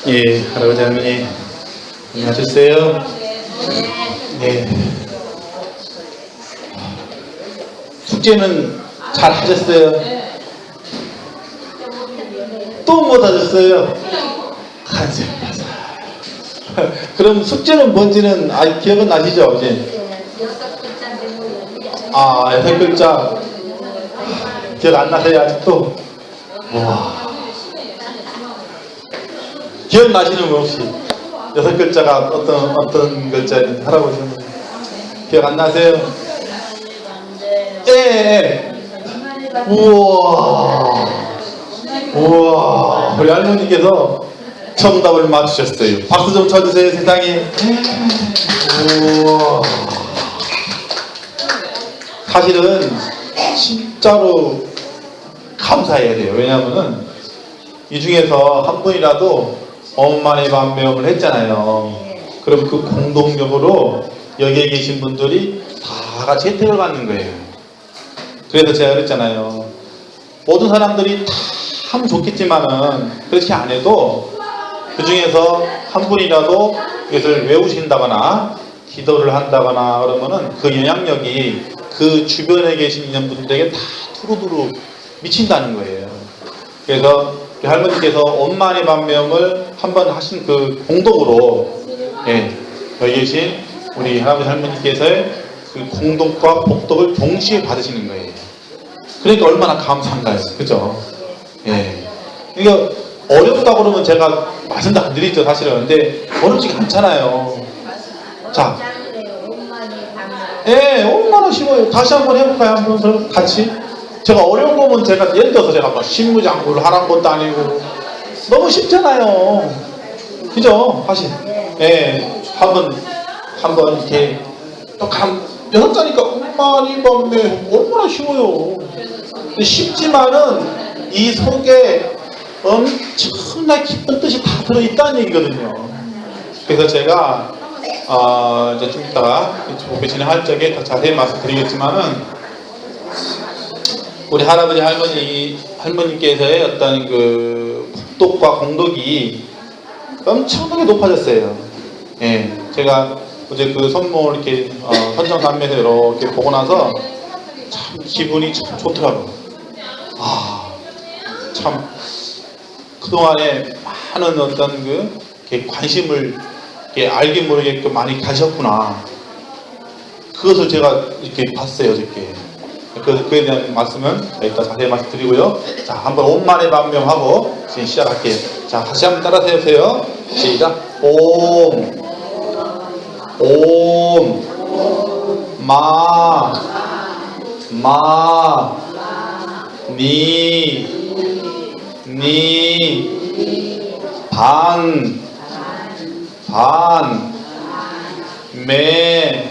예, 할아버지 할머니 안녕하셨어요? 네. 숙제는 잘 하셨어요? 또 못 하셨어요? 한샘 그럼 숙제는 뭔지는 기억은 나시죠? 이제? 아, 6글자 기억 안 나세요 아직도? 와. 기억나시는 분 혹시? 6글자가 어떤 글자인지 할아버지 기억 안 나세요? 예. 우와. 우와. 우리 할머니께서 정답을 맞추셨어요. 박수 좀 쳐주세요 세상에. 우와. 사실은 진짜로 감사해야 돼요. 왜냐하면은 이 중에서 한 분이라도 엄마네 반매음을 했잖아요. 그럼 그 공동력으로 여기에 계신 분들이 다 같이 혜택을 받는 거예요. 그래서 제가 그랬잖아요. 모든 사람들이 다 하면 좋겠지만은 그렇게 안 해도 그 중에서 한 분이라도 이것을 외우신다거나 기도를 한다거나 그러면은 그 영향력이 그 주변에 계시는 분들에게 다 두루두루 미친다는 거예요. 그래서 할머니께서 엄마네 반매음을 한번 하신 그 공덕으로, 예, 여기 계신 우리 할아버지 할머니께서의 그 공덕과 복덕을 동시에 받으시는 거예요. 그러니까 얼마나 감사한가요, 그죠? 예. 그러니까 어렵다고 그러면 제가 말씀도 안 드리죠, 사실은. 근데 어렵지가 않잖아요. 자, 예, 얼마나 쉬워요. 다시 한번 해볼까요? 한번 그럼 같이. 제가 어려운 거면 제가 예를 들어서 제가 뭐 신무장구를 하라는 것도 아니고 너무 쉽잖아요. 그죠? 사실. 예. 한번 이렇게 또 6자니까 엄마니 밤에 얼마나 쉬워요. 쉽지만은 이 속에 엄청나게 깊은 뜻이 다 들어있다는 얘기거든요. 그래서 제가 이제 좀 이따가 목회 진행할 적에 더 자세히 말씀드리겠지만은 우리 할아버지 할머니께서의 어떤 그 복덕과 공덕이 엄청나게 높아졌어요. 예, 제가 어제 그 선물 이렇게 선정단면서 이렇게 보고 나서 참 기분이 참 좋더라고요. 참 그동안에 많은 어떤 그 관심을 알게 모르게 많이 가셨구나. 그것을 제가 이렇게 봤어요, 어저께. 그에 대한 말씀은 이따 자세히 말씀드리고요. 자, 한번 옴만의 반명하고 지금 시작할게요. 자, 다시 한번 따라서 해보세요. 시작. 옴, 마, 니, 반, 매,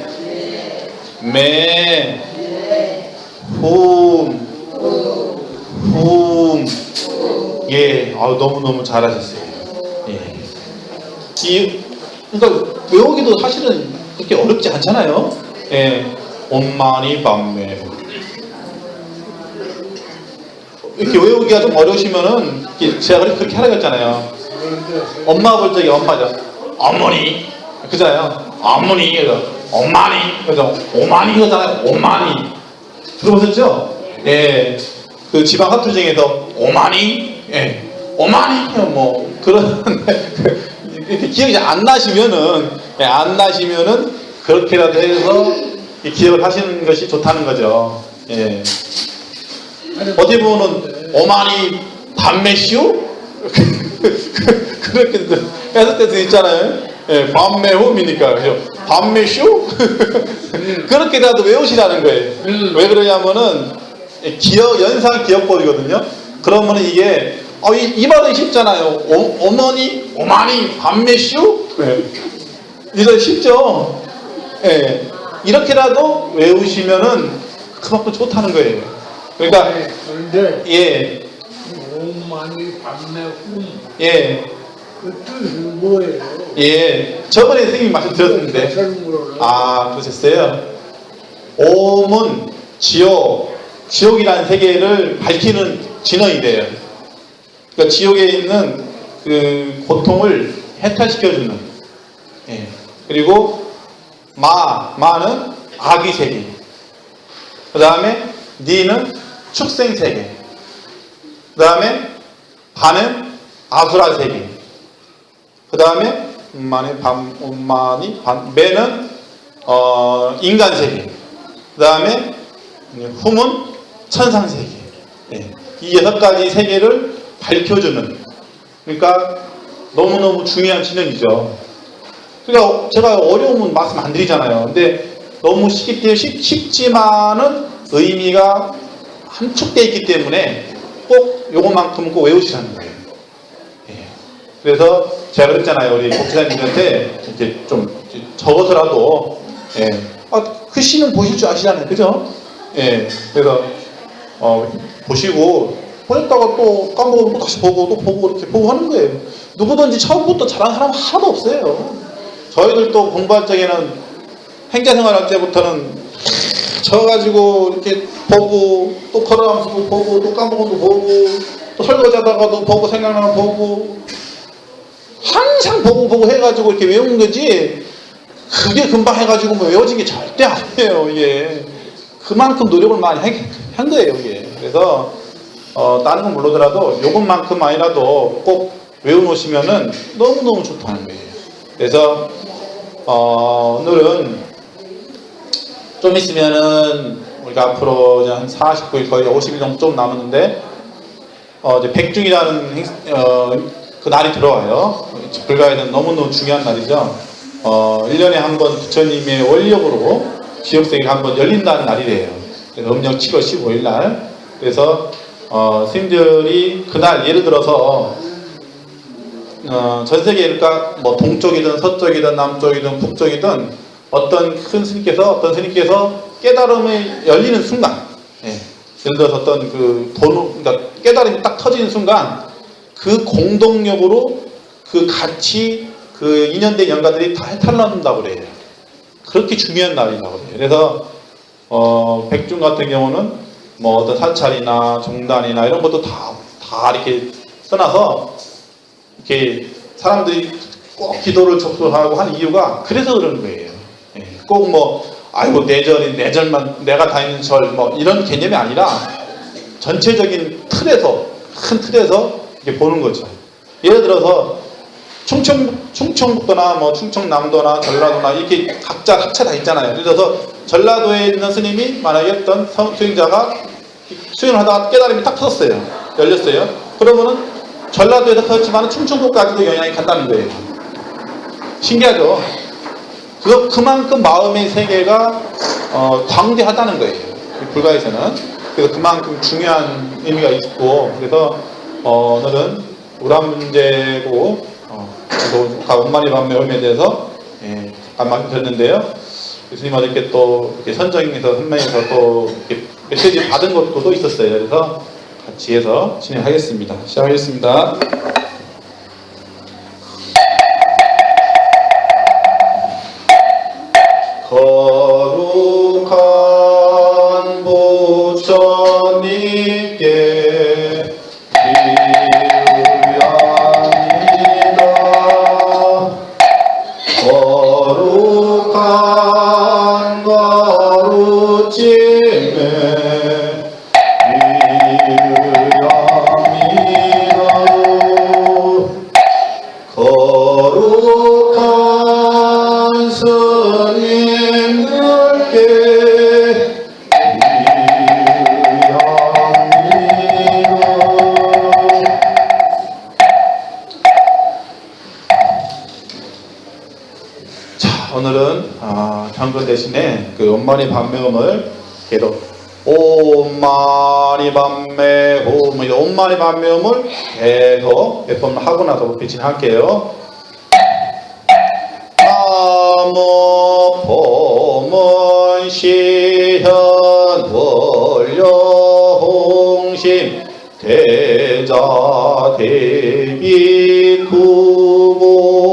예, 너무너무 잘하셨어요. 예. 그러니까 외우기도 사실은 그렇게 어렵지 않잖아요. 예. 엄마니 밤매. 이렇게 외우기가 좀 어려우시면은, 제가 그렇게 하라고 했잖아요. 엄마 볼 적에 엄마죠. 어머니. 그잖아요. 어머니. 엄마니. 그죠? 오마니. 그잖아요. 오마니. 들어보셨죠? 예. 그 지방 사투리 중에서 오마니, 예, 오마니, 뭐 그런 이렇게 기억이 안 나시면은, 예, 그렇게라도 해서 기억을 하시는 것이 좋다는 거죠. 예. 어디 보면은 오마니 밤매시오 그렇게 했을 때도 있잖아요. 예, 밤매홈이니까 그죠? 밤매쇼 그렇게라도 외우시라는 거예요. 왜 그러냐면은 연상 기억법이거든요. 그러면은 이게 이 말은 쉽잖아요. 어머니, 오마니, 밤매쇼. 네. 이거 쉽죠. 예. 이렇게라도 외우시면은 그만큼 좋다는 거예요. 그러니까 예. 오마니, 밤매홈. 예. 그 뜻은 뭐예요? 예. 저번에 선생님이 말씀드렸는데. 그러셨어요? 옴은 지옥이라는 세계를 밝히는 진언이 돼요. 그러니까 지옥에 있는 그 고통을 해탈시켜주는. 예. 그리고 마는 아기 세계. 그 다음에 니는 축생 세계. 그 다음에 반은 아수라 세계. 그 다음에 매는 인간 세계. 그 다음에 훔은 천상 세계. 예. 이 6가지 세계를 밝혀주는. 그러니까 너무너무 중요한 진언이죠. 그러니까 제가 어려우면 말씀 안 드리잖아요. 근데 너무 쉽지만은 의미가 함축되어 있기 때문에 꼭 요것만큼은 꼭 외우시라는 거예요. 예. 그래서 제가 그랬잖아요. 우리 목사님한테 이제 좀 적어서라도, 예. 글씨는 보실 줄 아시잖아요. 그죠? 예. 그래서, 보시고, 보냈다가 또 까먹으면 또 다시 보고, 또 보고, 이렇게 보고 하는 거예요. 누구든지 처음부터 잘하는 사람 하나도 없어요. 저희들도 공부할 적에는 행자생활 할 때부터는 져가지고 이렇게 보고, 또 걸어가면서도 보고, 또 까먹어도 보고, 또 설거지하다가도 보고, 생각나면 보고, 항상 보고 해가지고 이렇게 외우는 거지, 그게 금방 해가지고 뭐 외워진 게 절대 아니에요, 이게. 그만큼 노력을 많이 한 거예요, 이게. 그래서, 다른 건 모르더라도 요것만큼만이라도 꼭 외워놓으시면은 너무너무 좋다는 거예요. 그래서, 오늘은 좀 있으면은 우리가 앞으로 한 49일 거의 50일 정도 좀 남았는데 이제 백중이라는 그 날이 들어와요. 불가에는 너무너무 중요한 날이죠. 1년에 한 번 부처님의 원력으로 지역세계가 한 번 열린다는 날이래요. 그래서 음력 7월 15일 날. 그래서 스님들이 그날 예를 들어서 전 세계 그러니까 뭐 동쪽이든 서쪽이든 남쪽이든 북쪽이든 어떤 스님께서 깨달음이 열리는 순간, 예. 예를 들어서 어떤 그러니까 깨달음이 딱 터지는 순간 그 공동력으로 그 같이 그 인연된 영가들이 다 해탈난다고 그래요. 그렇게 중요한 날이라고 그래요. 그래서 백중 같은 경우는 뭐 어떤 사찰이나 정단이나 이런 것도 다 이렇게 떠나서 이렇게 사람들이 꼭 기도를 접수하고 한 이유가 그래서 그런 거예요. 예. 꼭 뭐 아이고 내절만 내가 다니는 절 뭐 이런 개념이 아니라 전체적인 틀에서 큰 틀에서 이렇게 보는 거죠. 예를 들어서 충청북도나 뭐 충청남도나 전라도나 이렇게 각자 학차 다 있잖아요. 예를 들어서 전라도에 있는 스님이 만약에 어떤 수행자가 수행을 하다가 깨달음이 딱 터졌어요. 열렸어요. 그러면은 전라도에서 터졌지만 충청도까지도 영향이 간다는 거예요. 신기하죠? 그만큼 마음의 세계가 광대하다는 거예요. 불가에서는. 그래서 그만큼 중요한 의미가 있고, 그래서 오늘은 우람문제고 원만히 반매음에 대해서 잠깐 말씀드렸는데요. 교수님 어저께 또 이렇게 선정에서 선명해서 또 이렇게 메시지 받은 것도 또 있었어요. 그래서 같이 해서 진행하겠습니다. 시작하겠습니다. 거룩한 부처님께 기우양이다. 거룩한 거루침에 기우양이다. 거룩한 스님들께 오늘은 경건 대신에 그 원만히 반매음을 계속 옴마니 반매옴 옴마니 반매음을 계속 몇 번 하고 나서 진행할게요. 나무 봄은 시현 원료홍심 대자 대비 구보부나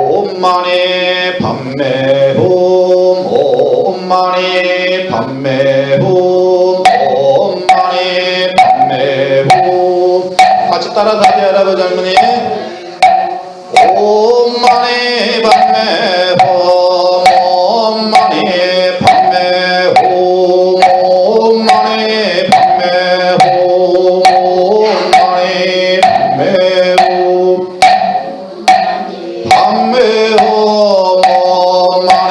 옴마니 반매옴 옴마니 반매옴 옴마니 반매옴 따라서 하세요 할아버지 할머니. 옴 마니 밤매 홈 옴 마니 밤매 홈 옴 마니 밤매 홈 옴 마니 밤매 홈 밤매 홈 옴 마니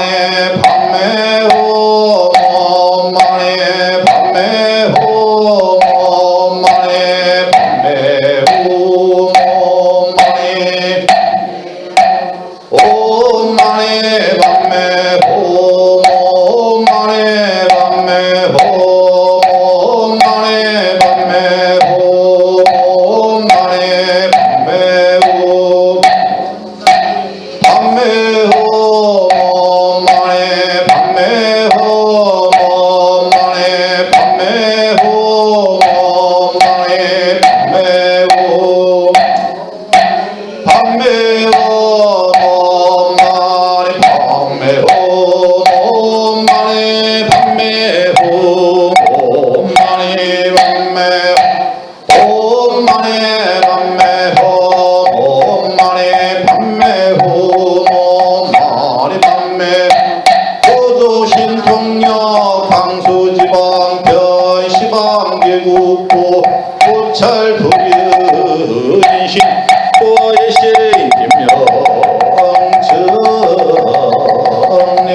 밤매 홈 옴 마니 밤매 홈 옴 마니 밤매 홈 옴 마니 옴 마니 밤매 홈 옴 마니 밤매 홈 옴 마니 밤매 홈 옴 마니 밤매 홈 밤매 홈 옴 마니 밤매 홈 옴 마니 밤매 홈 옴 마니 밤매 홈 밤매 홈 옴 마니 밤매 홈 옴 마니 밤매 홈 옴 마니 밤매 옴 마니 밤매 홈 옴 마니 밤매 홈 옴 마니 밤매 호주 신통역 방수지방 변시방 계곡고 고찰 부류인신 고예신 김명정네.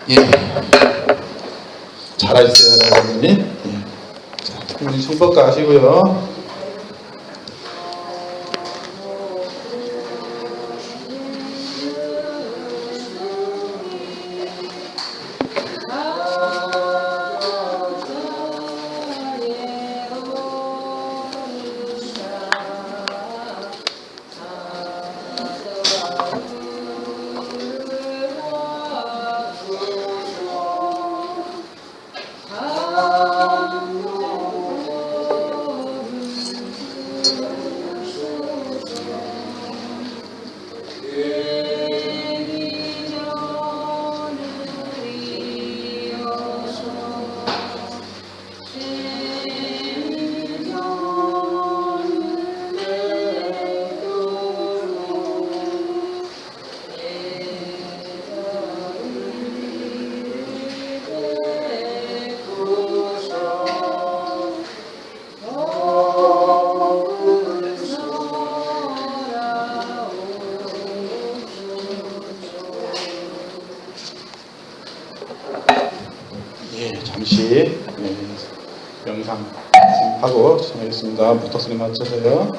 예, 잘하셨어요 할아버지. 예. 자, 우리 충법가 하시고요. 예, 잠시 명상 하고 진행하겠습니다. 부탁소리 맞춰서요.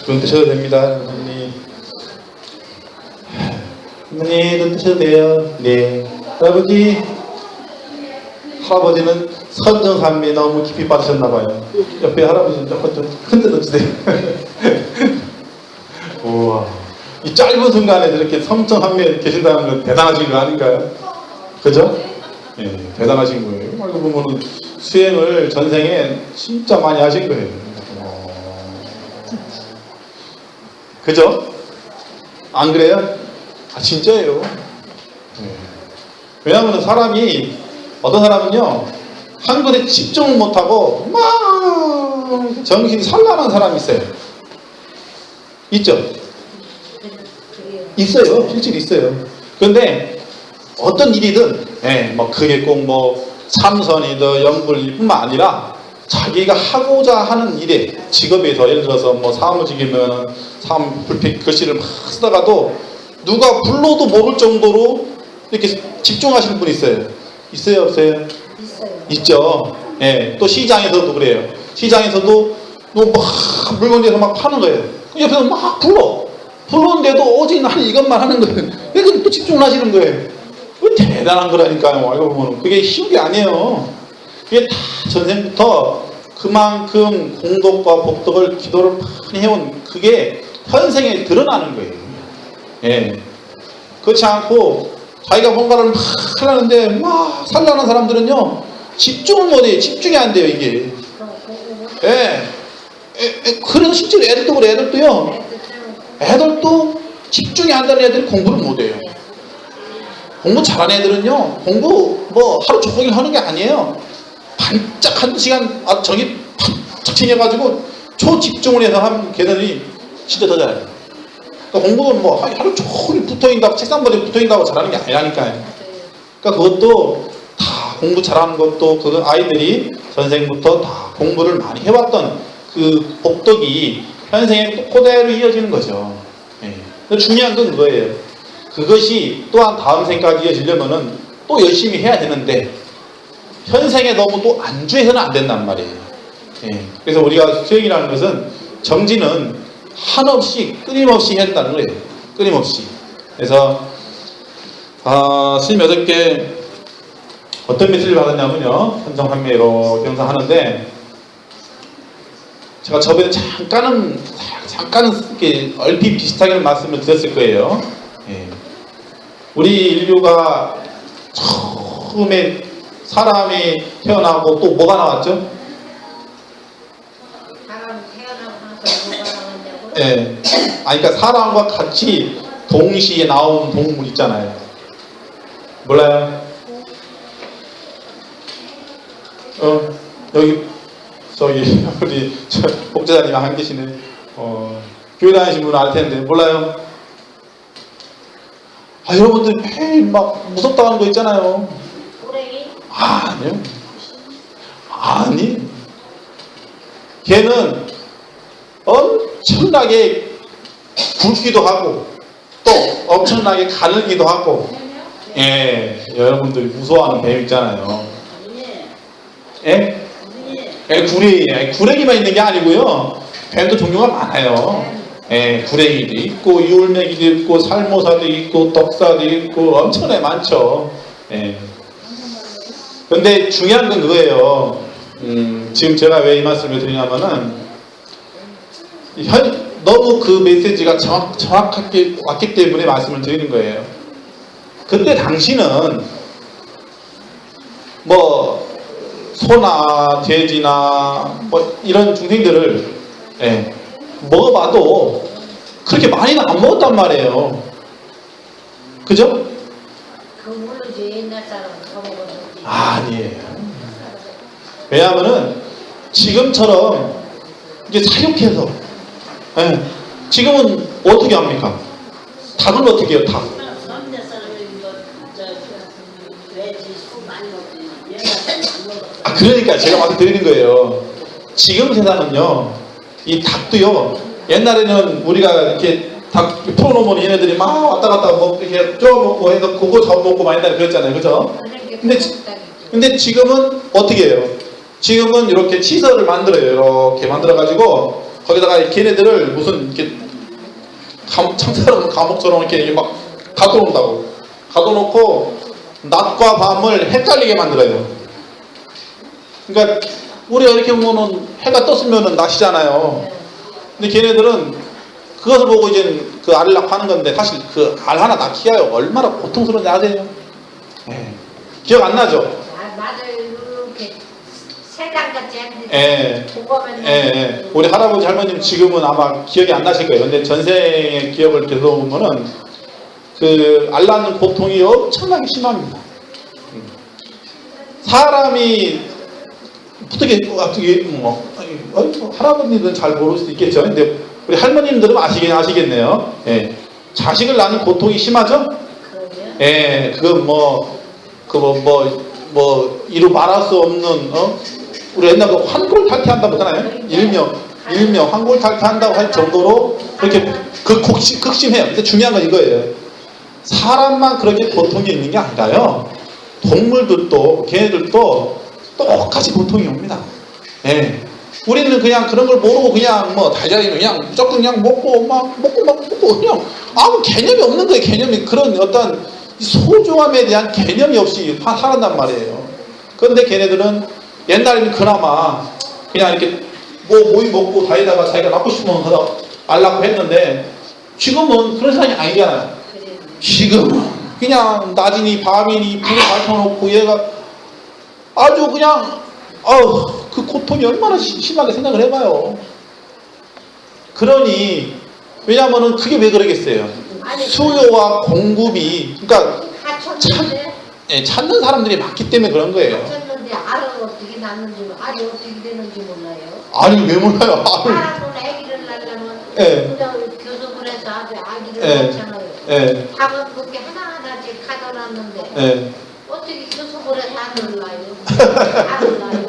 눈 뜨셔도 됩니다. 할머니. 할머니 눈 뜨셔도 돼요. 네. 할아버지는 선정산미에 너무 깊이 빠지셨나봐요. 옆에 할아버지는 조금 좀 흔들어 주세요. 우와. 이 짧은 순간에 저렇게 선정산미에 계신다는 건 대단하신 거 아닌가요? 그죠? 예, 대단하신 거예요. 알고 보면은 수행을 전생에 진짜 많이 하신 거예요. 그죠? 안 그래요? 아, 진짜예요. 네. 왜냐하면 사람이, 어떤 사람은요, 한 것에 집중을 못하고, 막, 정신이 산란한 사람이 있어요. 있죠? 있어요. 실제로 있어요. 그런데, 어떤 일이든, 뭐, 그게 꼭 뭐, 참선이든 연불뿐만 아니라, 자기가 하고자 하는 일에 직업에서 예를 들어서 뭐 사무직이면 사무 불필 글씨를 막 쓰다가도 누가 불러도 모를 정도로 이렇게 집중하시는 분이 있어요. 있어요, 없어요? 있어요. 있죠. 예. 또 시장에서도 그래요. 시장에서도 뭐 막 물건에서 막 파는 거예요. 옆에서 막 불렀는데도 오직 나는 이것만 하는 거예요. 왜 또 집중을 하시는 거예요? 그 대단한 거라니까요. 알고 보면 그게 쉬운 게 아니에요. 이게 다 전생부터 그 그만큼 공덕과 복덕을 기도를 많이 해온 그게 현생에 드러나는 거예요. 예. 그렇지 않고 자기가 뭔가를 막 하려는데 막 살려는 사람들은요 집중을 못해요. 집중이 안 돼요 이게. 예. 그래서 실제로 애들도 그래. 애들도 집중이 안 되는 애들이 공부를 못해요. 공부 잘하는 애들은요 공부 뭐 하루 종일 하는 게 아니에요. 반짝 한 시간 저기 반짝 챙겨가지고 초집중을 해서 하면 걔들이 진짜 더 잘해요. 그러니까 공부는 뭐 하루 종일 붙어있다고 책상보에 붙어있다고 잘하는 게 아니라니까요. 그러니까 그것도 다 공부 잘하는 것도 그 아이들이 전생부터 다 공부를 많이 해왔던 그 복덕이 현생에 그대로 이어지는 거죠. 예. 중요한 건 그거예요. 그것이 또한 다음 생까지 이어지려면은 또 열심히 해야 되는데 현생에 너무 또 안주해서는 안 된단 말이에요. 예. 그래서 우리가 수행이라는 것은 정지는 한없이 끊임없이 해야 된다는 거예요. 끊임없이. 그래서 스님 8개 어떤 메시지를 받았냐면요. 선정한매로 경사하는데 제가 저번에 잠깐은 이렇게 얼핏 비슷하게 말씀을 드렸을 거예요. 예. 우리 인류가 처음에 사람이 태어나고 또 뭐가 나왔죠? 사람 태어나고 나서 뭐가 나왔냐고? 예. 그러니까 사람과 같이 동시에 나온 동물 있잖아요. 몰라요? 여기 저기 우리 복제자님 한 계시네. 교회 다니신 분은 알 텐데 몰라요? 여러분들 매일 막 무섭다고 하는 거 있잖아요. 고래기? 아니요. 아니. 걔는 엄청나게 굵기도 하고 또 엄청나게 가늘기도 하고. 예, 여러분들이 무서워하는 뱀 있잖아요. 예? 구레기만 있는 게 아니고요. 뱀도 종류가 많아요. 예, 구레기도 있고 유울매기도 있고 살모사도 있고 덕사도 있고 엄청나게 많죠. 예. 근데 중요한 건 그거예요. 지금 제가 왜 이 말씀을 드리냐면은 너무 그 메시지가 정확하게 왔기 때문에 말씀을 드리는 거예요. 그때 당시는 뭐 소나 돼지나 뭐 이런 중생들을 먹어봐도 그렇게 많이는 안 먹었단 말이에요. 그죠? 그 모르지 옛날 사람은 더 먹었지. 아니에요. 왜냐하면은 지금처럼 이게 사육해서 지금은 어떻게 합니까? 닭은 어떻게 해요? 닭. 남자 사람이 돼지 소 많이 먹지 옛날 사람은 안 먹었어. 그러니까 제가 말씀드리는 거예요. 지금 세상은요, 이 닭도요, 옛날에는 우리가 이렇게 닭 풀어놓으면 얘네들이 막 왔다 갔다 뭐 이렇게 쪼아먹고 해서 그거 잡아먹고 많이 한다 그랬잖아요. 그죠? 근데 지금은 어떻게 해요? 지금은 이렇게 시설을 만들어요. 이렇게 만들어가지고 거기다가 걔네들을 무슨 이렇게 창살은 감옥처럼 이렇게 막 가둬놓는다고. 가둬놓고 낮과 밤을 헷갈리게 만들어요. 그러니까 우리가 이렇게 보면은 해가 떴으면은 낮이잖아요. 근데 걔네들은 그것을 보고 이제 그 알을 낳고 건데 사실 그 알 하나 낳기가 얼마나 고통스러운지 아세요? 기억 안 나죠? 맞아요. 이렇게 세상같이 했는데 보고만 우리 할아버지 할머님 지금은 아마 기억이 안 나실 거예요. 근데 전생의 기억을 계속 보면은 그 알 낳는 고통이 엄청나게 심합니다. 사람이 어떻게 할아버님들은 잘 모를 수도 있겠죠. 근데 우리 할머님들은 아시겠네요. 예. 자식을 낳는 고통이 심하죠? 예, 이루 말할 수 없는, 우리 옛날에 환골탈태한다고 하잖아요. 일명 환골탈태한다고 할 정도로 그렇게 극심해요. 근데 중요한 건 이거예요. 사람만 그렇게 고통이 있는 게 아니라요. 동물들도, 걔네들도 똑같이 고통이 옵니다. 예. 우리는 그냥 그런 걸 모르고 그냥 뭐 달걀이는 그냥 무조건 그냥 먹고 그냥 아무 개념이 없는 거예요. 개념이 그런 어떤 소중함에 대한 개념이 없이 살았단 말이에요. 그런데 걔네들은 옛날에는 그나마 그냥 이렇게 모이 먹고 다니다가 자기가 낳고 싶으면 알 낳고 했는데 지금은 그런 세상이 아니잖아요. 그래. 지금은 그냥 낮이니 밤이니 불을 밝혀놓고 얘가 아주 그냥 그 고통이 얼마나 심하게 생각을 해봐요. 그러니 왜냐면은 그게 왜 그러겠어요. 아니, 수요와 공급이 그러니까 다쳤는데 찾는 사람들이 많기 때문에 그런 거예요. 다쳤는데 알은 어떻게 낳는지 알이 어떻게 되는지 몰라요. 아니 왜 몰라요? 사람은 아기를 낳으려면 예. 그냥 교섭을 해서 아주 아기를 예. 낳잖아요. 예, 밥은 그렇게 하나하나씩 가져놨는데 예. 어떻게 교섭을 해서 알을 낳아요? 알을 낳아요.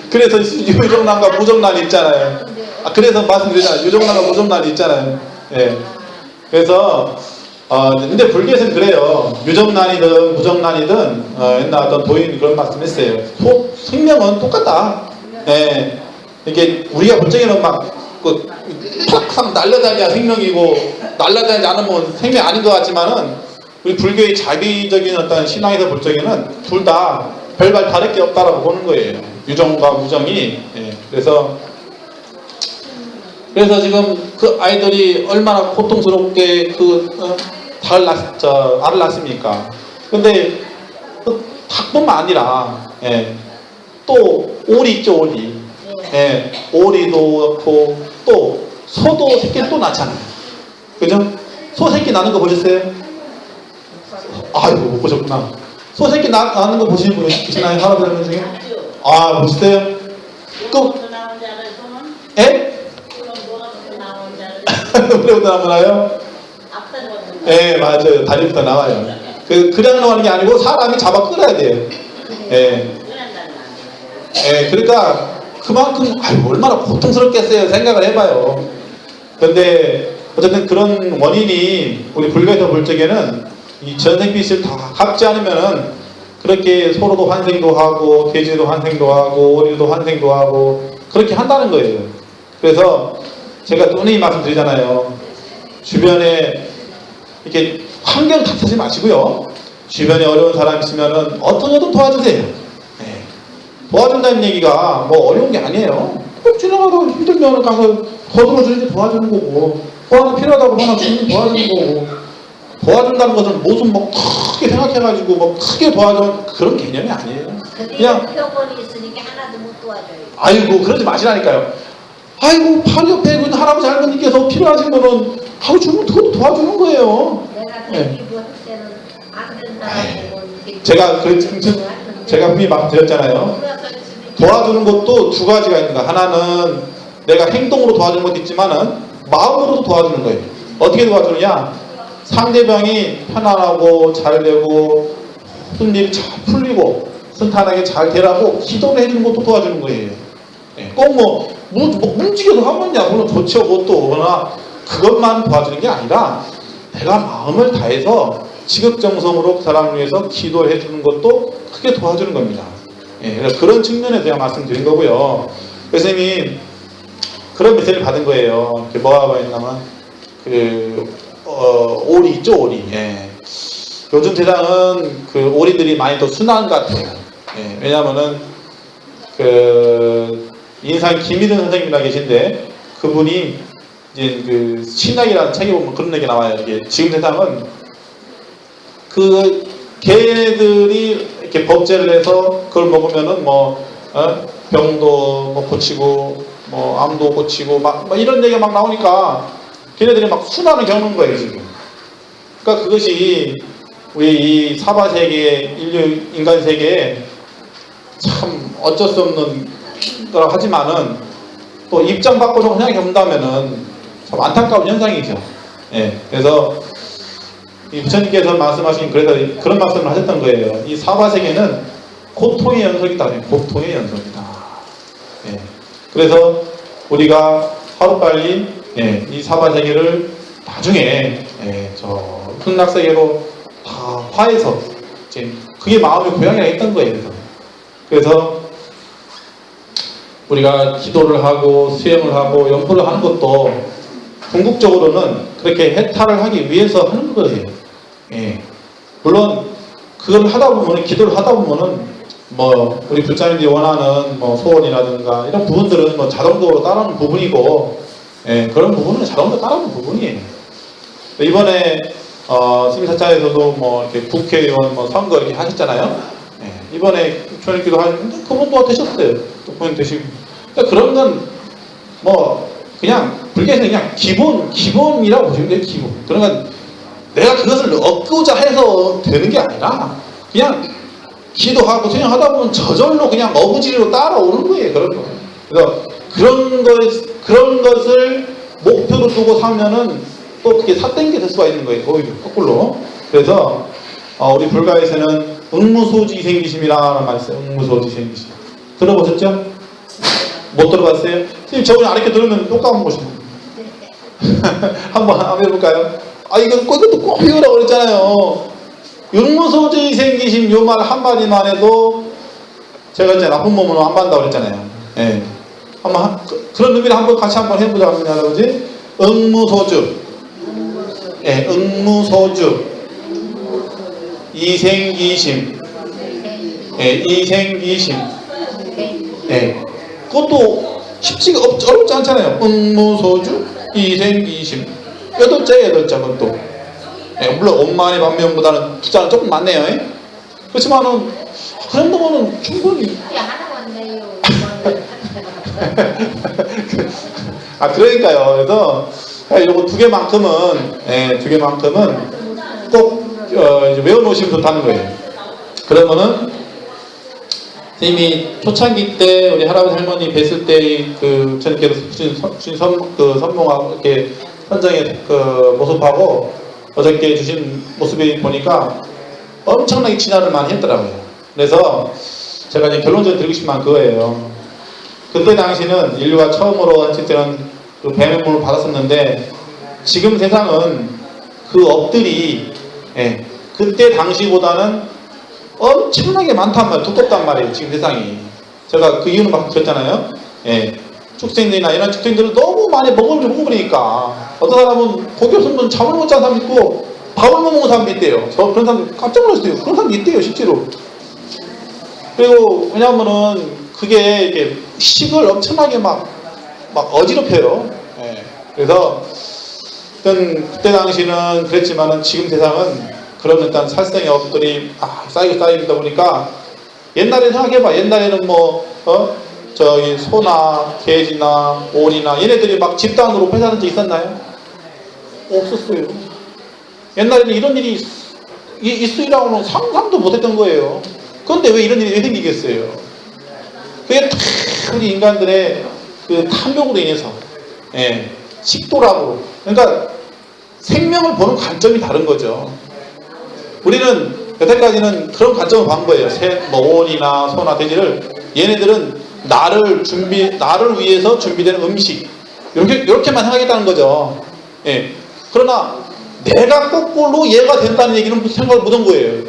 그래서 유정란과 무정란이 있잖아요. 그래서 말씀드리잖아요. 유정란과 무정란이 있잖아요. 예. 그래서 근데 불교에서는 그래요. 유정란이든 무정란이든 옛날 어떤 도인이 그런 말씀했어요. 생명은 똑같다. 예. 이게 우리가 볼 적에는 팍 날려다녀야 생명이고 날려다니지 않으면 생명이 아닌 것 같지만은 우리 불교의 자비적인 어떤 신앙에서 볼 적에는 둘 다 별반 다를 게 없다라고 보는 거예요. 유정과 무정이. 예. 그래서 지금 그 아이들이 얼마나 고통스럽게 알을 낳습니까? 근데 닭뿐만 아니라 또 오리 있죠, 오리. 오리도 낳고 또 소도 새끼를 또 낳잖아요. 그죠? 소 새끼 낳는 거 보셨어요? 아이고 못 보셨구나. 소 새끼 낳는 거 보시는 분 계시나요? 할아버지 중에? 아 보셨어요? 또 나온 자를 보면 에? 그런 나온 자를 노래부터 나오나요? 앞에서 예, 맞아요. 다리부터 나와요. 그냥 나오는 게 아니고 사람이 잡아 끌어야 돼요. 예. 그러니까 그만큼 얼마나 고통스럽겠어요. 생각을 해봐요. 근데 어쨌든 그런 원인이 우리 불교에서 볼 적에는 이 전생빛을 다 갚지 않으면은 그렇게 소로도 환생도 하고 돼지도 환생도 하고 오리도 환생도 하고 그렇게 한다는 거예요. 그래서 제가 또 누누이 말씀드리잖아요. 주변에 이렇게 환경 탓하지 마시고요. 주변에 어려운 사람 있으면은 어떻게든 도와주세요. 네. 도와준다는 얘기가 뭐 어려운 게 아니에요. 꼭 지나가다가 힘들면 가서 거들어주는지 도와주는 거고, 도와는 필요하다고 하나 주면 도와주는 거고, 도와준다는 것은 무슨 뭐 크게 생각해가지고 뭐 크게 도와주는 그런 개념이 아니에요. 그냥 병원이 있으니까 하나도 못 도와줘요. 아이고 그러지 마시라니까요. 아이고 바로 옆에 있는 할아버지 할머니께서 필요하신 거는 바로 주면 그것도 도와주는 거예요. 내가 네. 대기부 할 때는 안 된다고 제가 분명히 말씀드렸잖아요. 도와주는 것도 두 가지가 있는 거야. 하나는 내가 행동으로 도와주는 것도 있지만은 마음으로도 도와주는 거예요. 어떻게 도와주느냐? 상대방이 편안하고 잘 되고 무슨 일이 잘 풀리고 순탄하게 잘 되라고 기도를 해주는 것도 도와주는 거예요. 꼭 뭐 움직여서 하면야 물론 좋죠. 그것도 그러나 그것만 도와주는 게 아니라 내가 마음을 다해서 지극정성으로 그 사람을 위해서 기도를 해주는 것도 크게 도와주는 겁니다. 그래서 그런 측면에서 제가 말씀드린 거고요. 교수님이 그런 메시지를 받은 거예요. 뭐가 있냐면 오리 있죠, 오리. 요즘 세상은 그 오리들이 많이 더 순한 것 같아요. 왜냐하면은 인상 김일은 선생님이라 계신데 그분이 이제 그 신학이라는 책에 보면 그런 얘기 나와요. 이게 지금 세상은 그 걔네들이 이렇게 법제를 해서 그걸 먹으면은 병도 뭐 고치고 뭐 암도 고치고 막 이런 얘기가 막 나오니까 걔네들이 막 순환을 겪는 거예요 지금. 그러니까 그것이 우리 이 사바 세계 인류 인간 세계에 참 어쩔 수 없는 거라고 하지만은 또 입장 바꿔서 그냥 겪는다면은 참 안타까운 현상이죠. 그래서 이 부처님께서 말씀하신 그래서 그런 말씀을 하셨던 거예요. 이 사바 세계는 고통의 연속이다. 고통의 연속이다. 그래서 우리가 하루빨리 이 사바 세계를 나중에 저 흑락 세계로 다 화해서 이제 그게 마음의 고향이라 했던 거예요. 그래서 우리가 기도를 하고 수행을 하고 연포를 하는 것도 궁극적으로는 그렇게 해탈을 하기 위해서 하는 거예요. 물론 그걸 하다 보면 기도를 하다 보면은 뭐 우리 불자님들이 원하는 뭐 소원이라든가 이런 부분들은 뭐 자동적으로 따르는 부분이고, 예, 그런 부분은 자동적으로 따르는 부분이에요. 이번에 시민사찰에서도 뭐 이렇게 국회의원 뭐 선거 이렇게 하셨잖아요. 예, 이번에 초연기도 하셨는데 그분도 되셨어요. 그분 되시고. 그러니까 그런 건 뭐 그냥 불교에서 그냥 기본이라고 보시면 돼요. 기본. 그러니까 내가 그것을 얻고자 해서 되는 게 아니라 그냥 기도하고 수행하다 보면 저절로 그냥 어부지리로 따라오는 거예요. 그런 거. 그래서 그런 것을 목표로 두고 살면은 또 그게 삿된 될 수가 있는 거예요. 오히려 거꾸로. 그래서 우리 불가에서는 응무소지생기심이라는 말이 있어요. 응무소지생기심. 들어보셨죠? 못 들어봤어요? 선생님 저번에 안 이렇게 들으면 또 까먹으시면 한번 해볼까요? 이것도 꼭 배우라고 그랬잖아요. 응무소지생기심 요 말 한마디만 해도 제가 이제 나쁜 몸으로 안 받는다고 그랬잖아요. 예. 한번 그런 의미로 한번 같이 한번 해보자 하면 할아버지. 응무소주. 예, 응무소주. 이생기심. 예, 이생기심. 예. 그것도 쉽지가 어렵지 않잖아요. 응무소주, 이생기심. 8자예요, 8자, 그것도. 예, 물론 엄마의 반면보다는 부자는 조금 많네요. 예? 그렇지만은, 그 정도면은 충분히. 하나 왔네요. 그러니까요. 그래서, 요거 2개만큼은, 예, 2개만큼은 꼭, 이제 외워놓으시면 좋다는 거예요. 그러면은, 선생님이 초창기 때 우리 할아버지 할머니 뵀을 때 그 저님께서 주신 선몽하고 이렇게 현장의 그 모습하고 어저께 주신 모습이 보니까 엄청나게 진화를 많이 했더라고요. 그래서 제가 이제 결론적으로 드리고 싶은 말 그거예요. 그때 당시는 인류가 처음으로 했을 때는 그 뱀의 물을 받았었는데 지금 세상은 그 업들이, 예, 그때 당시보다는 엄청나게 많단 말이에요. 두껍단 말이에요. 지금 세상이. 제가 그 이유는 막 드렸잖아요. 예. 축생들이나 이런 축생들을 너무 많이 먹어버리니까 어떤 사람은 고기 없으면 잠을 못 자는 사람도 있고 밥을 못 먹는 사람도 있대요. 저 그런 사람 깜짝 놀랐어요. 그런 사람도 있대요. 실제로. 그리고 왜냐하면은 그게 이렇게 식을 엄청나게 막 어지럽혀요. 예. 그래서 그때 당시는 그랬지만은 지금 세상은 그런 일단 살생의 업들이 쌓이다 보니까 옛날에 생각해봐. 옛날에는 저기 소나 개지나 오리나 얘네들이 막 집단으로 회사하는 적 있었나요? 없었어요. 옛날에는 이런 일이 있으리라고는 상상도 못했던 거예요. 그런데 왜 이런 일이 왜 생기겠어요? 그게 다 우리 인간들의 그 탐욕으로 인해서, 예, 식도락으로. 그러니까 생명을 보는 관점이 다른 거죠. 우리는 여태까지는 그런 관점을 본 거예요. 오리나 소나 돼지를 얘네들은 나를 위해서 준비된 음식 이렇게만 생각했다는 거죠. 예. 그러나 내가 거꾸로 얘가 된다는 얘기는 생각을 못한 거예요.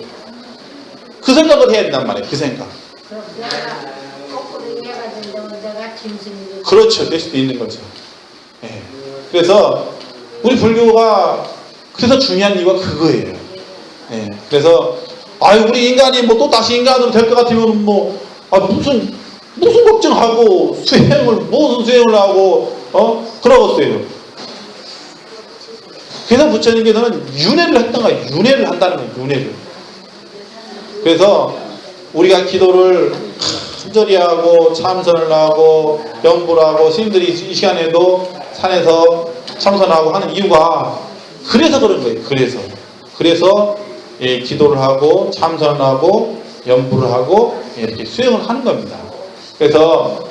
그 생각을 해야 된단 말이에요. 그 생각. 그럼 내가 거꾸로 이해가 된다면 내가 짐승이 그렇죠. 될 수도 있는 거죠. 예. 그래서 우리 불교가 그래서 중요한 이유가 그거예요. 예. 그래서 우리 인간이 뭐 또 다시 인간으로 될 것 같으면 무슨 걱정하고 무슨 수행을 하고 그러겠어요. 그래서 부처님께서는 윤회를 했던 거예요. 윤회를 한다는 거예요. 윤회를. 그래서 우리가 기도를 간절히 하고 참선을 하고 연부를 하고 스님들이 이 시간에도 산에서 참선하고 하는 이유가 그래서 그런 거예요. 그래서 예, 기도를 하고 참선을 하고 연부를 하고 이렇게 수행을 하는 겁니다. 그래서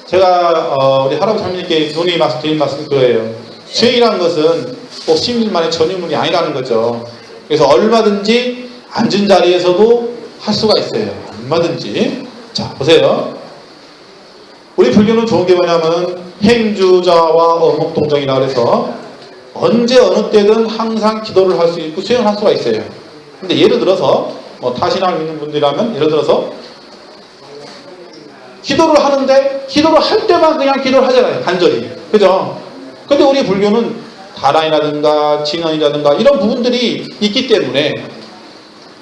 제가 우리 할아버지 할머니께 누누이 드린 말씀이 그거예요. 수행이라는 것은 꼭 스님들만의 전유물이 아니라는 거죠. 그래서 얼마든지 앉은 자리에서도 할 수가 있어요. 얼마든지. 자, 보세요. 우리 불교는 좋은 게 뭐냐면 행주자와 어목동정이라 그래서 언제 어느 때든 항상 기도를 할 수 있고 수행을 할 수가 있어요. 근데 예를 들어서 타신앙을 믿는 분들이라면 예를 들어서 기도를 하는데 기도를 할 때만 그냥 기도를 하잖아요. 간절히. 그죠? 근데 우리 불교는 다란이라든가 진언이라든가 이런 부분들이 있기 때문에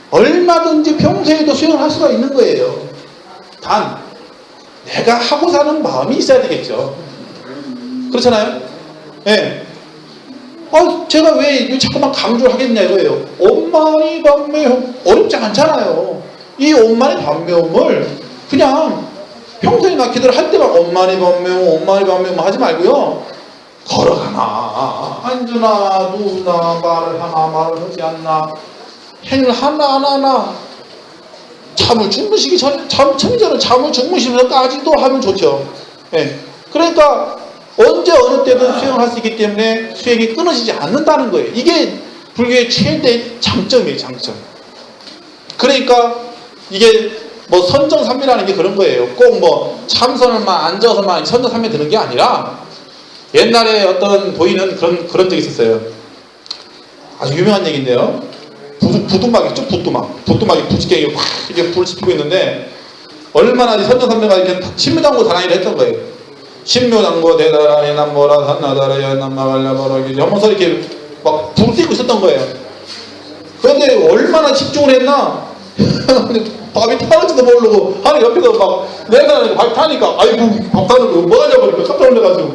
얼마든지 평소에도 수행을 할 수가 있는 거예요. 단 내가 하고 사는 마음이 있어야 되겠죠. 그렇잖아요? 예. 제가 왜 자꾸만 강조를 하겠냐 이거예요. 엄마니 반매음 어렵지 않잖아요. 이 엄마니 반매음을 그냥 평소에나 기도를 할 때만 엄마니 반매음 하지 말고요. 걸어가나 앉으나 누우나 말을 하나 말을 하지 않나 행을 하나 잠을 주무시기 전 참전은 잠을 주무시면서까지도 하면 좋죠. 예. 그러니까 언제 어느 때든 수행을 할 수 있기 때문에 수행이 끊어지지 않는다는 거예요. 이게 불교의 최대 장점이에요. 장점. 그러니까 이게 뭐 선정삼매라는 게 그런 거예요. 꼭 뭐 참선을만 앉아서만 선정삼매 드는 게 아니라 옛날에 어떤 도인은 그런 적이 있었어요. 아주 유명한 얘기인데요. 부뚜막 있죠? 부뚜막이 부지깽이 확 이렇게 불을 지피고 있는데 얼마나 이 선정삼매가 이렇게 신묘장구 다라이를 했던 거예요. 신묘장구 대다라니 남보라 산나다라야 남마갈라버라기 하면서 이렇게 막 불을 띄고 있었던 거예요. 그런데 얼마나 집중을 했나? 밥이 타는지도 모르고 하는 옆에서 막 내가 밥이 타니까 아이고 밥 타는 거 뭐 하냐고 깜짝 놀래가지고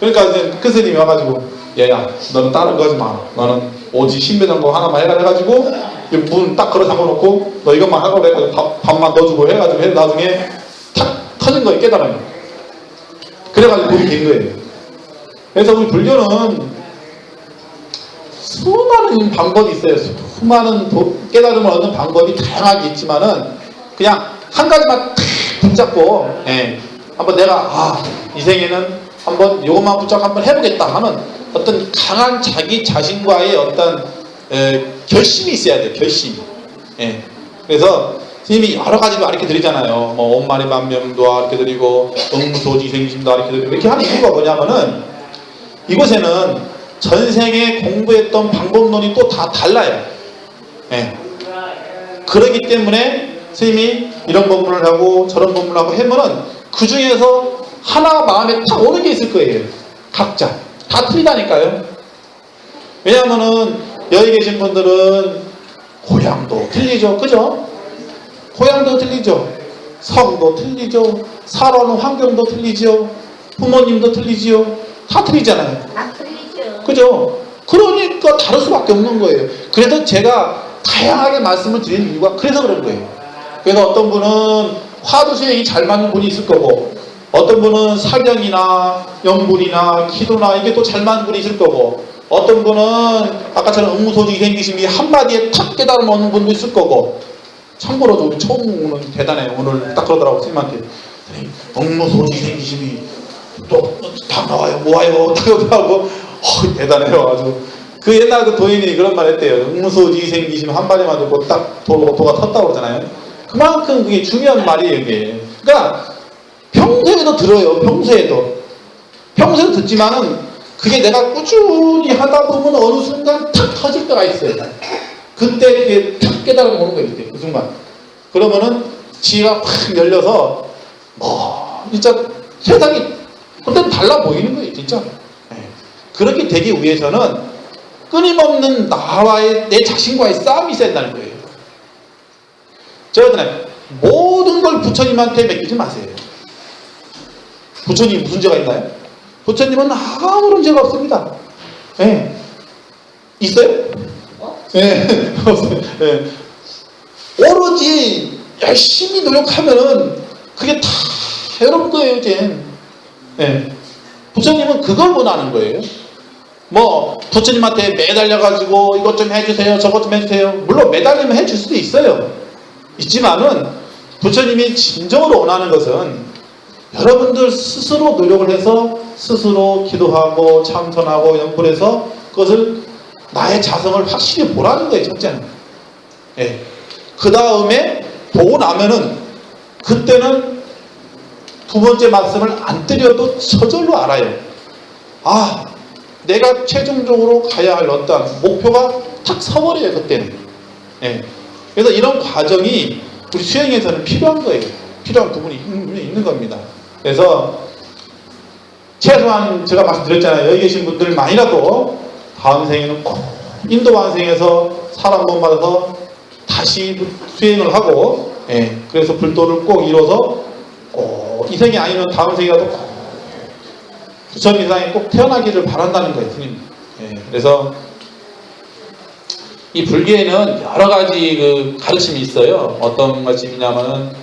그러니까 이제 큰 스님이 와가지고 얘야 너는 다른 거 하지 마. 너는 오직 신묘장구 하나만 해라 해가지고 문 딱 걸어 잠궈놓고 너 이것만 하고 해가지고 밥만 넣어주고 해가지고 해 나중에 탁 터진 거에 깨달아요. 그래가지고 불이 된 거예요. 그래서 우리 불교는 수많은 방법이 있어요. 수많은 깨달음을 얻는 방법이 다양하게 있지만은 그냥 한 가지만 탁 붙잡고 한번 내가 이 생에는 한번 이것만 붙잡고 한번 해보겠다 하는 어떤 강한 자기 자신과의 어떤 결심이 있어야 돼요. 결심이. 그래서 스님이 여러 가지로 가르쳐 드리잖아요. 뭐 엄마니 반면도 가르쳐 드리고 응무소지생심도 가르쳐 드리고 이렇게 하는 이유가 뭐냐면은 이곳에는 전생에 공부했던 방법론이 또 다 달라요. 그러기 때문에 스님이 이런 법문을 하고 저런 법문을 하고 하면은 그 중에서 하나 마음에 딱 오는 게 있을 거예요. 각자 다 틀리다니까요. 왜냐하면은 여기 계신 분들은 고향도 틀리죠, 그죠? 고향도 틀리죠. 성도 틀리죠. 살아오는 환경도 틀리죠. 부모님도 틀리지요. 다 틀리잖아요. 다 틀리죠. 그죠? 그러니까 다를 수밖에 없는 거예요. 그래서 제가 다양하게 말씀을 드리는 이유가 그래서 그런 거예요. 그래서 어떤 분은 화두 수행이 잘 맞는 분이 있을 거고 어떤 분은 사경이나 영분이나 기도나 이게 또 잘 맞는 분이 있을 거고 어떤 분은 아까처럼 응무소직이 생기심이 한마디에 탁 깨달음 얻는 분도 있을 거고 참고로 우리 처음 오는 대단해요. 오늘 딱 그러더라고 스님한테 응무소직이 생기심이 또 다 나와요. 모아요. 딱 하고 대단해요. 아주 그 옛날 그 도인이 그런 말 했대요. 응무소직이 생기심 한마디만 듣고 딱 도가 텄다고 그러잖아요. 그만큼 그게 중요한 말이에요. 이게. 그러니까 평소에도 들어요. 평소에도 듣지만은 그게 내가 꾸준히 하다 보면 어느 순간 탁 터질 때가 있어요. 그때 이게 탁 깨달음이 오는 거예요. 그 순간. 그러면은 지혜가 확 열려서 진짜 세상이 그때는 달라 보이는 거예요. 진짜. 그렇게 되기 위해서는 끊임없는 나와의 내 자신과의 싸움이 있어야 된다는 거예요. 제가 그러잖아요. 모든 걸 부처님한테 맡기지 마세요. 부처님 무슨 죄가 있나요? 부처님은 아무런 죄가 없습니다. 있어요? 없어요. 오로지 열심히 노력하면은 그게 다 해로운 거예요, 이제. 부처님은 그걸 원하는 거예요. 뭐 부처님한테 매달려가지고 이것 좀 해주세요, 저것 좀 해주세요. 물론 매달리면 해줄 수도 있어요. 있지만은 부처님이 진정으로 원하는 것은 여러분들 스스로 노력을 해서 스스로 기도하고 참선하고 연불해서 그것을 나의 자성을 확실히 보라는 거예요. 첫째는. 그 다음에 보고 나면은 그때는 두 번째 말씀을 안 드려도 저절로 알아요. 내가 최종적으로 가야 할 어떤 목표가 탁 서버려요. 그때는. 그래서 이런 과정이 우리 수행에서는 필요한 거예요. 필요한 부분이 있는 겁니다. 그래서 최소한 제가 말씀드렸잖아요. 여기 계신 분들만이라도 다음 생에는 꼭 인도 완생에서 살 한 번 받아서 다시 수행을 하고 예, 그래서 불도를 꼭 이뤄서 이 생이 아니면 다음 생이라도 부처님 세상에 꼭 태어나기를 바란다는 거예요, 스님. 예, 그래서 이 불교에는 여러 가지 그 가르침이 있어요. 어떤 가르침이냐면은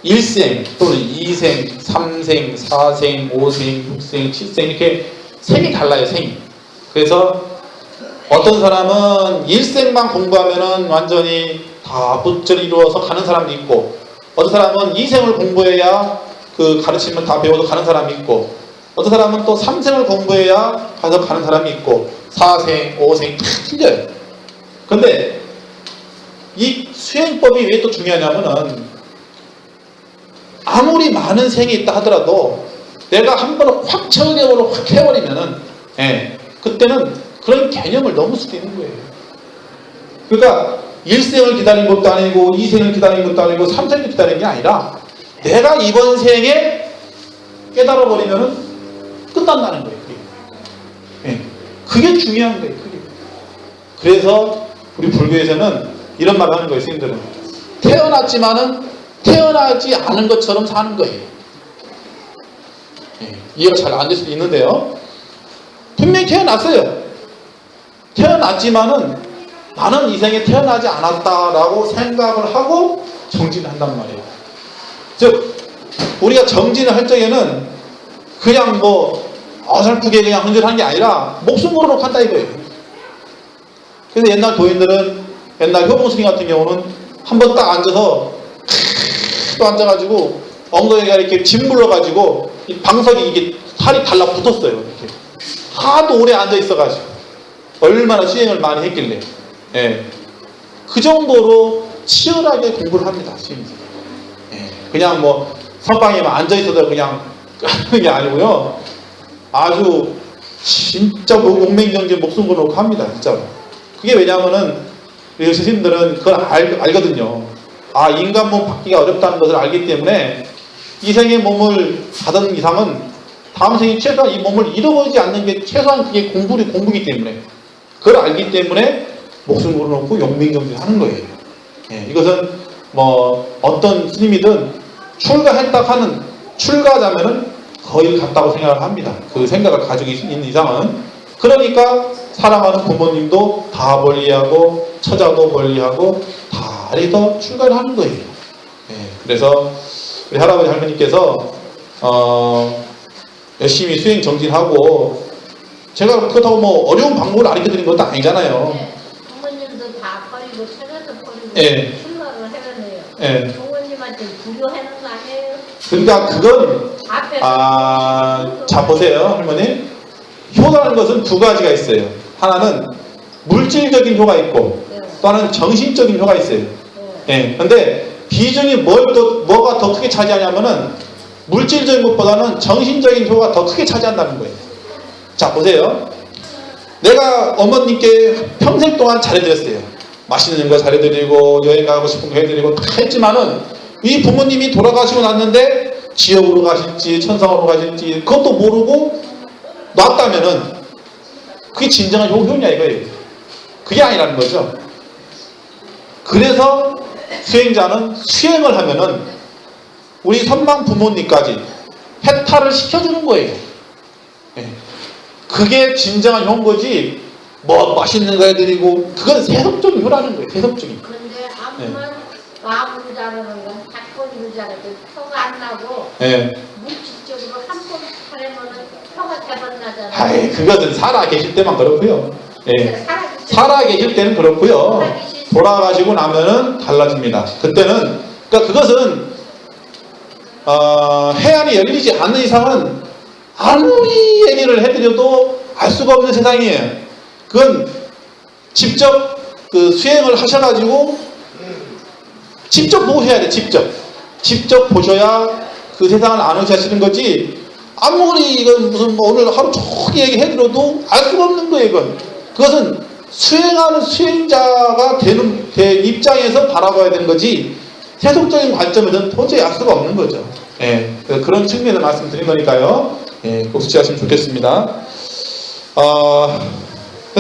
1생 또는 2생, 3생, 4생, 5생, 6생, 7생 이렇게 생이 달라요, 생이. 그래서 어떤 사람은 1생만 공부하면은 완전히 다 부처를 이루어서 가는 사람도 있고, 어떤 사람은 2생을 공부해야 그 가르침을 다 배워서 가는 사람이 있고, 어떤 사람은 또 3생을 공부해야 가서 가는 사람이 있고, 4생, 5생 다 틀려요. 근데 이 수행법이 왜 또 중요하냐면은 아무리 많은 생이 있다 하더라도 내가 한 번에 확 체험으로 확 해버리면은 그때는 그런 개념을 넘을 수도 있는 거예요. 그러니까 1생을 기다린 것도 아니고 2생을 기다린 것도 아니고 3생을 기다린 게 아니라 내가 이번 생에 깨달아 버리면은 끝난다는 거예요. 그게 중요한 거예요. 그게. 그래서 우리 불교에서는 이런 말을 하는 거예요. 스님들은 태어났지만은 태어나지 않은 것처럼 사는 거예요. 이해가 잘 안 될 수도 있는데요. 분명히 태어났어요. 태어났지만은 나는 이 생에 태어나지 않았다라고 생각을 하고 정진을 한단 말이에요. 즉 우리가 정진을 할 적에는 그냥 뭐 어설프게 그냥 흥진하는 게 아니라 목숨 걸어놓고 한다 이거예요. 그래서 옛날 도인들은, 옛날 효봉 스님 같은 경우는 한번 딱 앉아서 또 앉아가지고 엉덩이가 이렇게 짓물러가지고 이 방석이 이게 살이 달라붙었어요. 이렇게 하도 오래 앉아 있어가지고 얼마나 수행을 많이 했길래 그 정도로 치열하게 공부를 합니다. 스님들. 그냥 뭐 선방에만 앉아 있어도 그냥 하는 게 아니고요. 아주 진짜 용맹정진 목숨 걸어놓고 합니다. 진짜로. 그게 왜냐하면은 우리 스님들은 그걸 알거든요. 아, 인간 몸 받기가 어렵다는 것을 알기 때문에 이 생의 몸을 받은 이상은 다음 생에 최소한 이 몸을 잃어버리지 않는 게 최소한 그게 공부기 때문에 그걸 알기 때문에 목숨 걸어놓고 용맹정진하는 거예요. 이것은 뭐 어떤 스님이든 출가했다 하는 출가자면은 거의 같다고 생각을 합니다. 그 생각을 가지고 있는 이상은. 그러니까 사랑하는 부모님도 다 멀리하고 처자도 멀리하고 다 이래서 출가를 하는 거예요. 그래서 우리 할아버지 할머니께서 열심히 수행 정진하고 제가 그렇다고 뭐 어려운 방법을 가르쳐드린 것도 아니잖아요. 부모님도 다 버리고 처자도 버리고 출가를 해야 돼요. 부모님한테 불효하는 거 아니에요? 그러니까 그건 자 보세요 할머니. 효라는 것은 두 가지가 있어요. 하나는 물질적인 효가 있고 또 하나는 정신적인 효가 있어요. 근데 비중이 뭐가 더 크게 차지하냐면은 물질적인 것보다는 정신적인 효가 더 크게 차지한다는 거예요. 자 보세요. 내가 어머님께 평생 동안 잘해드렸어요. 맛있는 거 잘해드리고 여행 가고 싶은 거 해드리고 다 했지만은 이 부모님이 돌아가시고 났는데 지옥으로 가실지 천상으로 가실지 그것도 모르고 놨다면은 그게 진정한 효냐 이거예요. 그게 아니라는 거죠. 그래서 수행자는 수행을 하면은 우리 선망 부모님까지 해탈을 시켜주는 거예요. 그게 진정한 효인 거지. 뭐 맛있는 거 해드리고 그건 세속적인 효라는 거예요. 세속적인. 근데 아무만 마음으로 자라는 건 작본으로 자라도 표가 안 나고 물질적으로 한 번 하려면은 표가 대박 나잖아요. 아이, 그것은 살아 계실 때만 그렇고요. 살아 계실 때는 그렇고요. 돌아가시고 나면은 달라집니다. 그때는 그러니까 그것은 해안이 열리지 않는 이상은 아무리 얘기를 해드려도 알 수가 없는 세상이에요. 그건 직접 그 수행을 하셔가지고 직접 보셔야 돼. 직접 보셔야 그 세상을 아시는 거지. 아무리 이건 무슨 뭐 오늘 하루 종일 얘기해드려도 알 수가 없는 거예요. 이건 그것은 수행하는 수행자가 되는 입장에서 바라봐야 되는 거지. 세속적인 관점에서는 도저히 알 수가 없는 거죠. 그런 측면에서 말씀드린 거니까요. 꼭 수치하시면 좋겠습니다.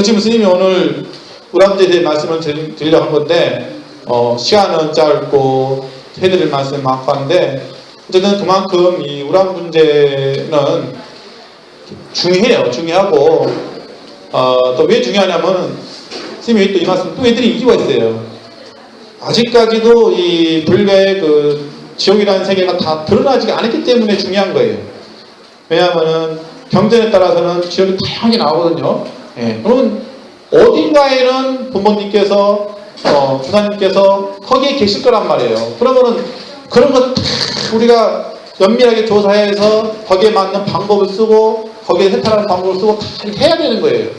지금 스님이 오늘 우람제에 대해 말씀을 드리려고 한 건데 시간은 짧고 해드릴 말씀이 많고 한데 어쨌든 그만큼 이 우란 문제는 중요해요. 중요하고 또 왜 중요하냐면 선생님이 또 이 말씀 또 해드린 이유가 있어요. 아직까지도 이 불교의 그 지옥이라는 세계가 다 드러나지 않았기 때문에 중요한 거예요. 왜냐하면은 경전에 따라서는 지옥이 다양하게 나오거든요. 예. 그러면 어딘가에는 부모님께서 주사님께서 거기에 계실 거란 말이에요. 그러면은 그런 것을 다 우리가 면밀하게 조사해서 거기에 맞는 방법을 쓰고 거기에 해탈하는 방법을 쓰고 다 해야 되는 거예요.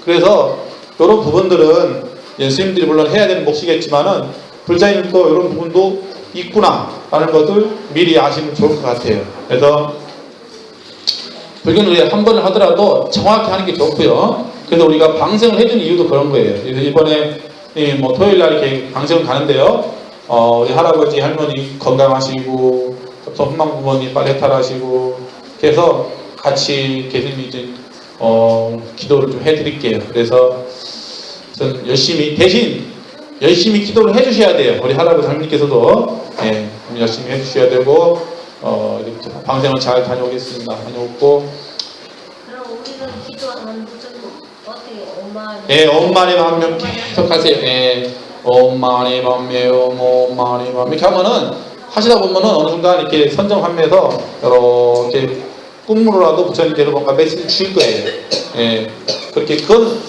그래서 이런 부분들은 스님들이 물론 해야 되는 몫이겠지만은 불자님도 이런 부분도 있구나 라는 것을 미리 아시면 좋을 것 같아요. 그래서 불교는 우리가 한 번을 하더라도 정확히 하는 게 좋고요. 그래서 우리가 방생을 해준 이유도 그런 거예요. 그래서 이번에 뭐 토요일 날 이렇게 방생을 가는데요. 우리 할아버지 할머니 건강하시고 또 hun망 부모님 빨리 해탈하시고 그래서 같이 계속 이제 기도를 좀 해드릴게요. 그래서 전 대신 열심히 기도를 해주셔야 돼요. 우리 할아버지 할머니께서도 열심히 해주셔야 되고 이렇게 방생을 잘 다녀오겠습니다. 다녀오고 그럼 우리는 기도하면 무슨 어떻게 엄마 엄마네 만명 계속 하세요. 엄마네 만명 엄마네 만명 이렇게 하면은 하시다 보면은 어느 순간 이렇게 선정하면서 이렇게 꿈으로라도 부처님께서 뭔가 메시지 주실 거예요. 그렇게 그건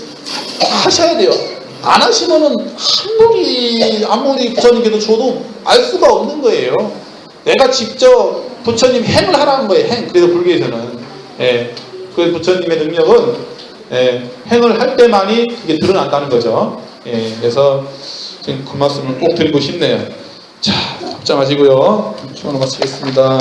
하셔야 돼요. 안 하시면은 아무리 부처님께서 줘도 알 수가 없는 거예요. 내가 직접 부처님 행을 하라는 거예요. 그래서 불교에서는 그 부처님의 능력은 행을 할 때만이 그게 드러난다는 거죠. 그래서 지금 그 말씀을 꼭 드리고 싶네요. 자, 합장하시고요. 시간을 마치겠습니다.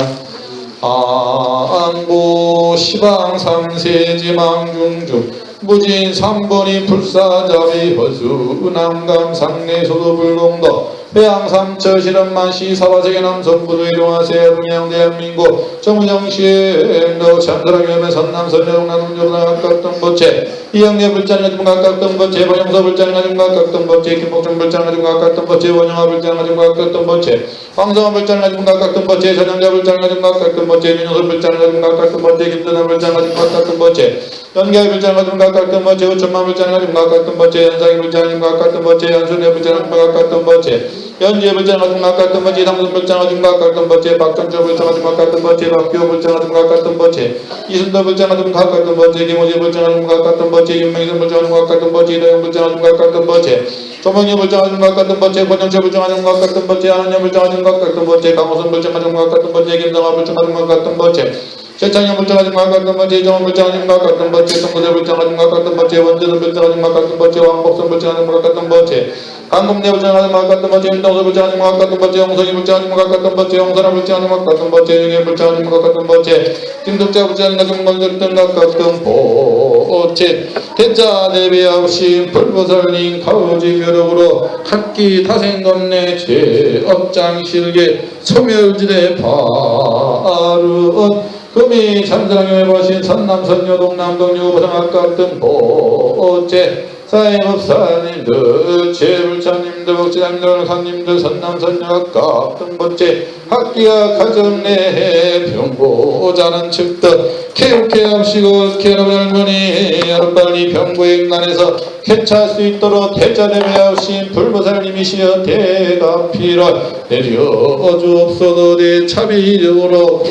안보 시방 삼세지망 중주 무진 삼번이 불사자비 허수 남감 상내소도 불공도 회양 삼처 실험만시 사바세계 남선부도 이동하세 동양 대한민국 정무정시행도 참사랑염의 선남선영 나눔조나 각각던 법체 이영례 불자리가 좀 각각던 법체 번영서 불자리가 좀 각각던 법체 김복종 불자리가 좀 각각던 법체 원영화 불자리가 좀 각각던 법체 황성화 불자리가 좀 각각던 법체 전영자 불자리가 좀 각각던 법체 윤영서 불자리가 좀 각각던 법체 김전화 불자리가 좀 각각던 법체 연계의 불자리가 좀 각각던 법체 우천만 불자리가 좀 각각던 법체 연상의 불자리가 좀 각각던 법체 연순의 불자리가 좀 각각던 법체 연주의 불자리가 좀 각각던 법체 이상순 불자리가 좀 각각던 법체 박정조 불자리가 좀 각각던 법체 박규호 불자리가 좀 각각던 법체 이순도 불자리가 좀 각각던 법체 김호지 불자리가 좀 각각던 법체 윤명선 불자리가 좀 각각던 법체 이다영 불자리가 좀 각각던 법체 조명희 불자리가 좀 각각던 법체 권영철 불자리가 좀 각각던 법체 안원영 불자리가 좀 각각던 법체 강호선 불자리가 좀 각각던 법체 김성화 불자리가 좀 각각던 법체 최창현 불자가 좀 각각던 법체 이정원 불자가 좀 각각던 법체 동구대 불자가 좀 각각던 법체 원재선 불자가 좀 각각던 법체 왕복선 불자가 좀 각각던 법체 강금내 불자가 좀 각각던 법체 윤동서 불자가 좀 각각던 법체 홍성희 불자가 좀 각각던 법체 홍선아 불자가 좀 각각던 법체 윤현 불자가 좀 각각던 법체 김덕자 불자가 좀 건설던 각각던 법체 대자 대비하신 불보살님 가오지 묘력으로 각기 타생검내 제업장실계 소멸지대 바르언 금이 참사랑에 보신 선남선녀 동남동녀 보상학각등 보체 사임업사님들 제불자님들 복지사님들 상님들 선남선녀학각등 보체 학기와 가정내 병고자는 측득 개옥해 합시고 개로운 할머니 하루빨리 병고행간에서 개차할 수 있도록 대자대배하신 불보살님이시여 대가피를 내려주옵소서 대차비적으로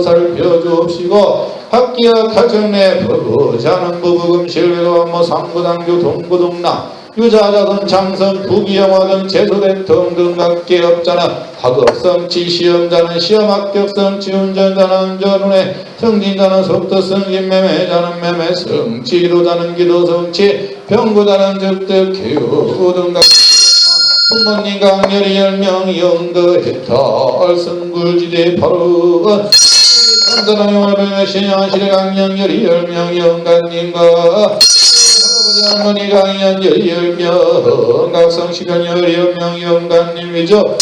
살펴주옵시고 학기와 가정내 부부자는 부부금실 외도암모 상부당교 동부동남 유자자선 장선 부기영화등 재소된 등등각계 업자는 학업성취 시험자는 시험 합격성취 운전자는 운전운에 성진자는 속도 승진 매매자는 매매 성취 기도자는 기도 성취 병구자는 즉득 기후 등각 부모님 강렬히 10명 영거해탈 승굴지대 바로 산사랑영을 배매시냐 강령열이 10명 영간님과 할아버지 할머니 강연열이 10명 각성시간열이 10명 영간님이죠.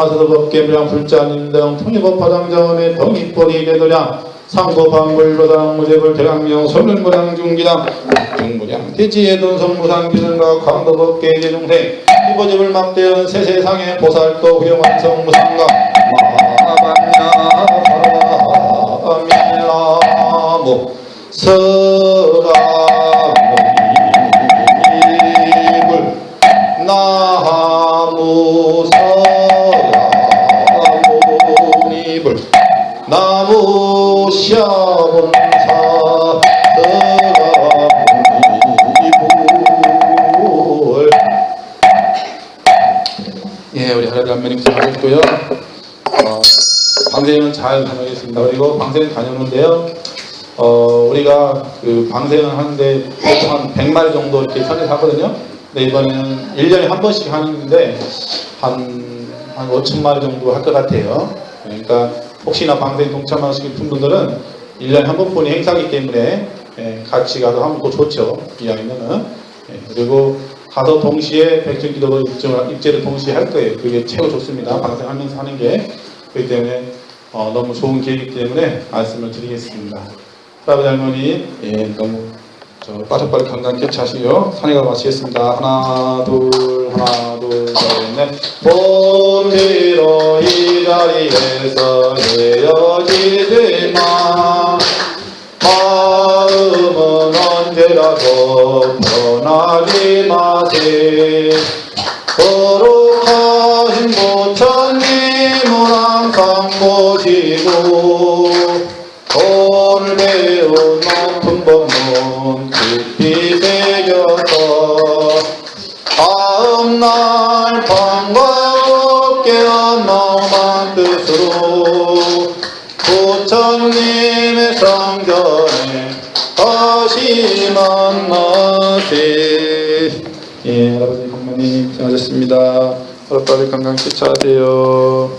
하서도 법계 무량 불자님 등 통일법 파장자원의 덩이뿌리 대도량 상고반불로당 무제불 대강명 설물무량 중기당 중무량 대지의 돈성무상 기능과 강도법계 제중생 이보집을 막대은 세세상의 보살도 후영완성 무상가 마바냐 서라무이불 나무 서라무이불 나무 시아본사 서라무이불. 예, 우리 하나님 안면님 잘하셨고요. 방생은 잘 다녀오겠습니다. 그리고 방생 다녀오는데요. 우리가 그 방생을 하는데 보통 한 100마리 정도 이렇게 선에서 하거든요. 근데 이번에는 1년에 한 번씩 하는데 한 5,000마리 정도 할 것 같아요. 그러니까 혹시나 방생 동참하시는 분들은 1년에 한 번뿐이 행사이기 때문에 같이 가서 하면 또 좋죠. 이왕이면은. 그리고 가서 동시에 백전기도 입제를 동시에 할 거예요. 그게 최고 좋습니다. 방생하면서 하는 게. 그렇기 때문에 너무 좋은 기회이기 때문에 말씀을 드리겠습니다. 할아버지 할머니 너무 빠삭빠삭 건강 깨차시고요. 산에가 마치겠습니다. 하나 둘 셋 넷. 봄비로 이 자리에서 헤어지지 마. 마음은 언제라도 변하지 마세. 거룩하신 부처님을 항상 모시고 오늘 배운 높은 법문 깊이 새겨서 다음날 반갑게 마음한 뜻으로 부처님의 성전에 다시 만나세. 예, 할아버지, 엄마님 고생하셨습니다. 하루빨리 건강 되찾으세요.